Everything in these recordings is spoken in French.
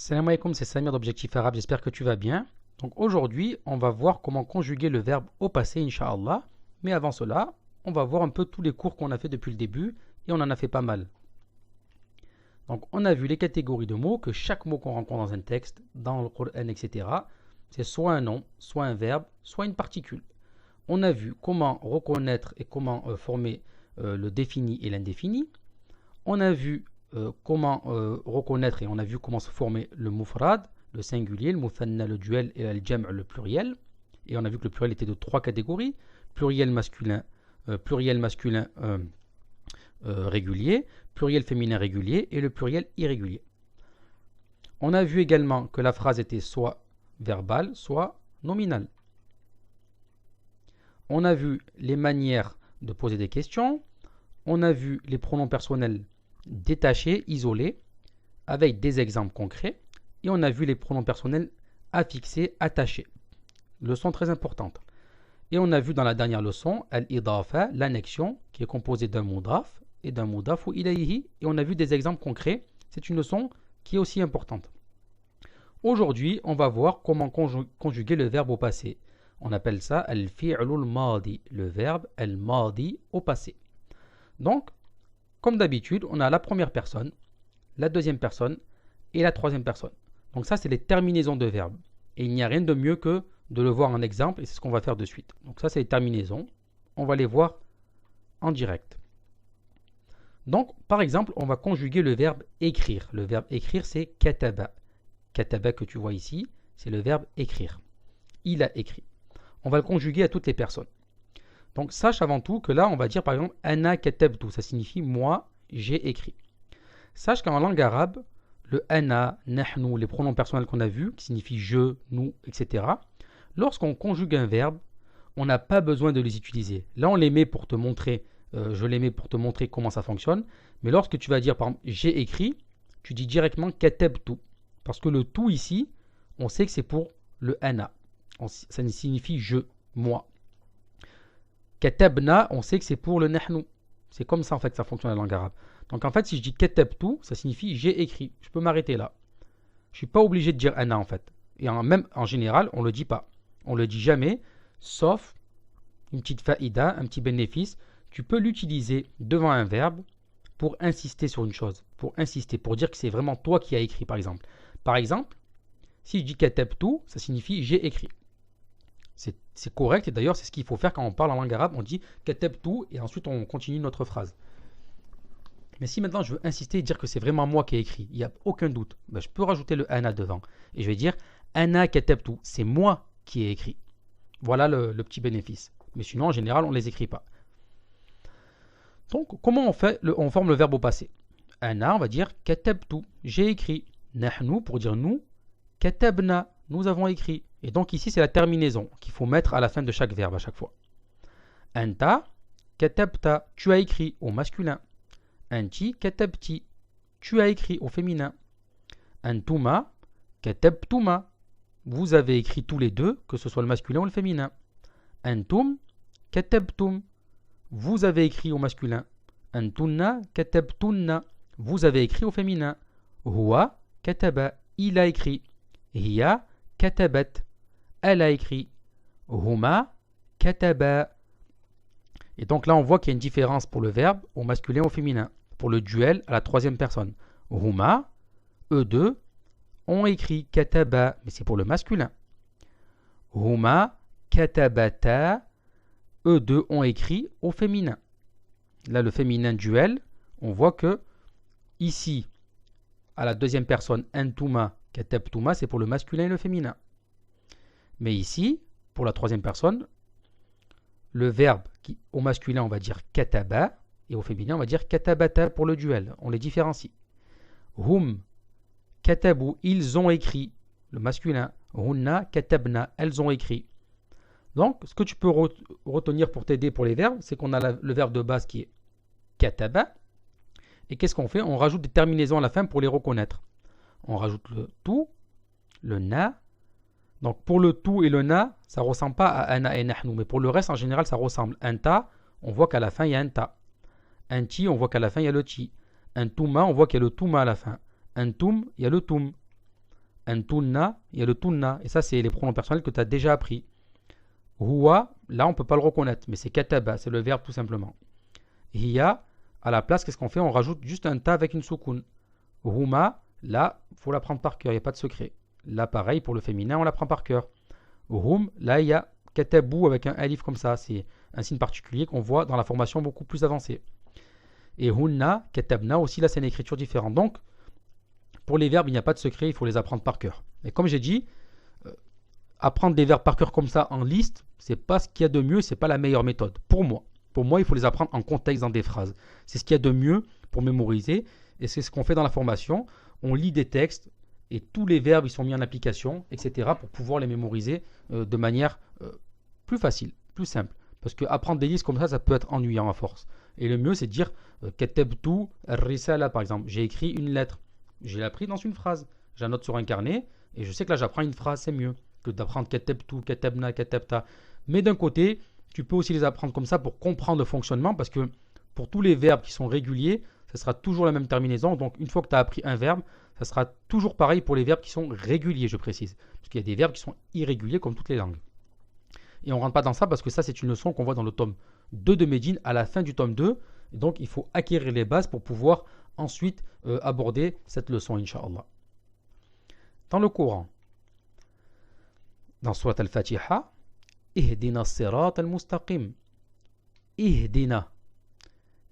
Salam alaikum, c'est Samir d'Objectif Arabe, j'espère que tu vas bien. Donc aujourd'hui, on va voir comment conjuguer le verbe au passé, Inch'Allah. Mais avant cela, on va voir un peu tous les cours qu'on a fait depuis le début, et on en a fait pas mal. Donc on a vu les catégories de mots, que chaque mot qu'on rencontre dans un texte, dans le Coran, etc., c'est soit un nom, soit un verbe, soit une particule. On a vu comment reconnaître et comment former le défini et l'indéfini. On a vu comment reconnaître et on a vu comment se former le mufrad, le singulier, le muthanna, le duel et le jam', le pluriel. Et on a vu que le pluriel était de trois catégories: pluriel masculin, régulier, pluriel féminin régulier et le pluriel irrégulier. On a vu également que la phrase était soit verbale, soit nominale. On a vu les manières de poser des questions. On a vu les pronoms personnels détachés, isolés, avec des exemples concrets. Et on a vu les pronoms personnels affixés, attachés. Leçon très importante. Et on a vu dans la dernière leçon, al-idafa, l'annexion, qui est composée d'un mudaf et d'un mudafu ilayhi. Et on a vu des exemples concrets. C'est une leçon qui est aussi importante. Aujourd'hui, on va voir comment conjuguer le verbe au passé. On appelle ça al-fi'lul madi, le verbe al-madi au passé. Donc, comme d'habitude, on a la première personne, la deuxième personne et la troisième personne. Donc ça, c'est les terminaisons de verbes. Et il n'y a rien de mieux que de le voir en exemple, et c'est ce qu'on va faire de suite. Donc ça, c'est les terminaisons. On va les voir en direct. Donc, par exemple, on va conjuguer le verbe écrire. Le verbe écrire, c'est kataba. Kataba que tu vois ici, c'est le verbe écrire. Il a écrit. On va le conjuguer à toutes les personnes. Donc sache avant tout que là, on va dire par exemple ana katabtu, ça signifie moi, j'ai écrit. Sache qu'en langue arabe, le ana, nahnu, les pronoms personnels qu'on a vus, qui signifient je, nous, etc., lorsqu'on conjugue un verbe, on n'a pas besoin de les utiliser. Là, on les met pour te montrer, je les mets pour te montrer comment ça fonctionne. Mais lorsque tu vas dire par exemple j'ai écrit, tu dis directement katabtu. Parce que le tout ici, on sait que c'est pour le ana. Ça signifie je, moi. Katabna, on sait que c'est pour le nahnu. C'est comme ça en fait que ça fonctionne la langue arabe. Donc en fait, si je dis katabtu, ça signifie j'ai écrit. Je peux m'arrêter là. Je ne suis pas obligé de dire ana en fait. Et même en général, on ne le dit pas. On ne le dit jamais, sauf une petite faïda, un petit bénéfice. Tu peux l'utiliser devant un verbe pour insister sur une chose. Pour insister, pour dire que c'est vraiment toi qui as écrit par exemple. Par exemple, si je dis katabtu, ça signifie j'ai écrit. C'est correct et d'ailleurs c'est ce qu'il faut faire quand on parle en langue arabe. On dit katabtu et ensuite on continue notre phrase. Mais si maintenant je veux insister et dire que c'est vraiment moi qui ai écrit, il n'y a aucun doute, ben je peux rajouter le ana devant. Et je vais dire ana katabtu, c'est moi qui ai écrit. Voilà le petit bénéfice. Mais sinon en général on ne les écrit pas. Donc comment on forme le verbe au passé? Ana, on va dire katabtu, j'ai écrit. Nahnu pour dire nous, katabna, nous avons écrit. Et donc ici, c'est la terminaison qu'il faut mettre à la fin de chaque verbe à chaque fois. Anta, katabta, tu as écrit au masculin. Anti, katabti, tu as écrit au féminin. Antuma, katabtuma, vous avez écrit tous les deux, que ce soit le masculin ou le féminin. Antum, katabtum, vous avez écrit au masculin. Antunna, katabtunna, vous avez écrit au féminin. Huwa, kataba, il a écrit. Hiya, katabat, elle a écrit. Huma, kataba. Et donc là, on voit qu'il y a une différence pour le verbe au masculin et au féminin. Pour le duel à la troisième personne. Huma, eux deux, ont écrit kataba, mais c'est pour le masculin. Huma, katabata, eux deux ont écrit au féminin. Là, le féminin duel, on voit que ici, à la deuxième personne, antuma, katabtuma, c'est pour le masculin et le féminin. Mais ici, pour la troisième personne, le verbe qui, au masculin, on va dire kataba, et au féminin, on va dire katabata pour le duel. On les différencie. Hum, katabu, ils ont écrit. Le masculin. Hunna, katabna, elles ont écrit. Donc, ce que tu peux retenir pour t'aider pour les verbes, c'est qu'on a le verbe de base qui est kataba. Et qu'est-ce qu'on fait? On rajoute des terminaisons à la fin pour les reconnaître. On rajoute le tout, le na. Donc pour le tout et le na, ça ne ressemble pas à ana et nahnu. Mais pour le reste, en général, ça ressemble. Anta, on voit qu'à la fin, il y a un ta. Anti, on voit qu'à la fin, il y a le ti. Antuma, on voit qu'il y a le tuma à la fin. Antum, il y a le tum. Antunna, il y a le tunna. Et ça, c'est les pronoms personnels que tu as déjà appris. Huwa, là, on ne peut pas le reconnaître, mais c'est kataba, c'est le verbe tout simplement. Hiya, à la place, qu'est-ce qu'on fait? On rajoute juste un ta avec une soukoun. Huma, là, il faut l'apprendre par cœur, il n'y a pas de secret. Là, pareil, pour le féminin, on l'apprend par cœur. Hum, là, il y a katabu avec un alif comme ça. C'est un signe particulier qu'on voit dans la formation beaucoup plus avancée. Et hunna, katabna aussi, là, c'est une écriture différente. Donc, pour les verbes, il n'y a pas de secret, il faut les apprendre par cœur. Mais comme j'ai dit, apprendre des verbes par cœur comme ça en liste, c'est pas ce qu'il y a de mieux, c'est pas la meilleure méthode. Pour moi. Pour moi, il faut les apprendre en contexte dans des phrases. C'est ce qu'il y a de mieux pour mémoriser. Et c'est ce qu'on fait dans la formation. On lit des textes et tous les verbes ils sont mis en application, etc. pour pouvoir les mémoriser de manière plus facile, plus simple. Parce qu'apprendre des listes comme ça peut être ennuyant à force. Et le mieux, c'est de dire katabtu ar-risala par exemple. J'ai écrit une lettre. Je l'ai appris dans une phrase. J'annote sur un carnet et je sais que là, j'apprends une phrase, c'est mieux que d'apprendre katabtu, katabna, katabta. Mais d'un côté, tu peux aussi les apprendre comme ça pour comprendre le fonctionnement parce que pour tous les verbes qui sont réguliers, ça sera toujours la même terminaison. Donc, une fois que tu as appris un verbe, ça sera toujours pareil pour les verbes qui sont réguliers, je précise. Parce qu'il y a des verbes qui sont irréguliers comme toutes les langues. Et on ne rentre pas dans ça parce que ça, c'est une leçon qu'on voit dans le tome 2 de Médine à la fin du tome 2. Et donc, il faut acquérir les bases pour pouvoir ensuite aborder cette leçon, Inch'Allah. Dans le Coran, dans Surat al-Fatiha, Ihdina sirat al-mustaqim. Ihdina.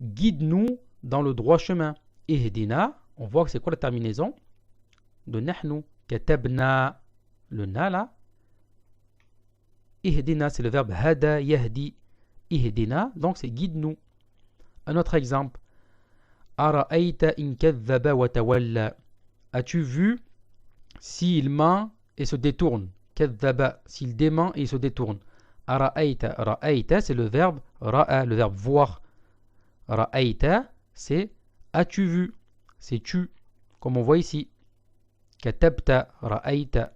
Guide-nous dans le droit chemin. Ihdina, on voit que c'est quoi la terminaison de nahnu. Katabna. Le na là. Ihdina, c'est le verbe hada yahdi. Ihdina, donc c'est guide-nous. Un autre exemple. Ara'ayta in kadhaba wa tawalla. As-tu vu s'il ment et se détourne? Kadhaba, s'il dément et il se détourne. Ara'ayta, ra'ayta, c'est le verbe ra'a, le verbe voir. Ra'ayta, c'est as-tu vu? C'est tu, comme on voit ici. Katabta, ra'ayta.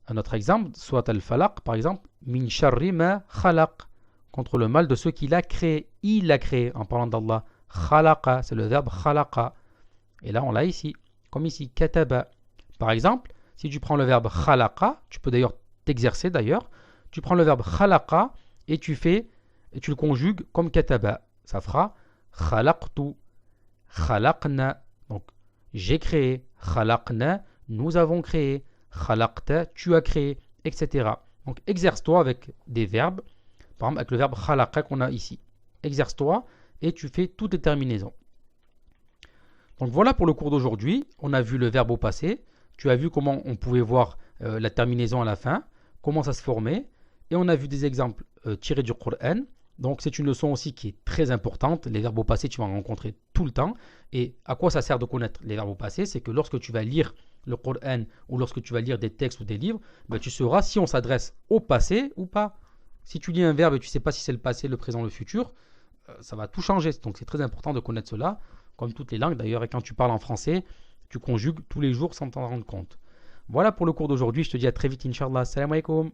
Un autre exemple, soit al-falaq, par exemple, min sharri ma khalaq, contre le mal de ce qu'il a créé. Il a créé, en parlant d'Allah. Khalaqa, c'est le verbe khalaqa. Et là, on l'a ici, comme ici, kataba. Par exemple, si tu prends le verbe khalaqa, tu peux d'ailleurs t'exercer d'ailleurs, tu prends le verbe khalaqa et tu le conjugues comme kataba. Ça fera khalaqtu, khalaqna. Donc, j'ai créé, khalaqna, nous avons créé, khalaqta, tu as créé, etc. Donc, exerce-toi avec des verbes, par exemple avec le verbe khalaqa qu'on a ici. Exerce-toi et tu fais toutes les terminaisons. Donc, voilà pour le cours d'aujourd'hui. On a vu le verbe au passé. Tu as vu comment on pouvait voir la terminaison à la fin, comment ça se formait. Et on a vu des exemples tirés du Coran. Donc c'est une leçon aussi qui est très importante. Les verbes au passé, tu vas en rencontrer tout le temps. Et à quoi ça sert de connaître les verbes au passé? C'est que lorsque tu vas lire le Coran ou lorsque tu vas lire des textes ou des livres, ben, tu sauras si on s'adresse au passé ou pas. Si tu lis un verbe et tu ne sais pas si c'est le passé, le présent, le futur, ça va tout changer. Donc c'est très important de connaître cela, comme toutes les langues d'ailleurs. Et quand tu parles en français, tu conjugues tous les jours sans t'en rendre compte. Voilà pour le cours d'aujourd'hui. Je te dis à très vite, Inch'Allah. Salam alaikum.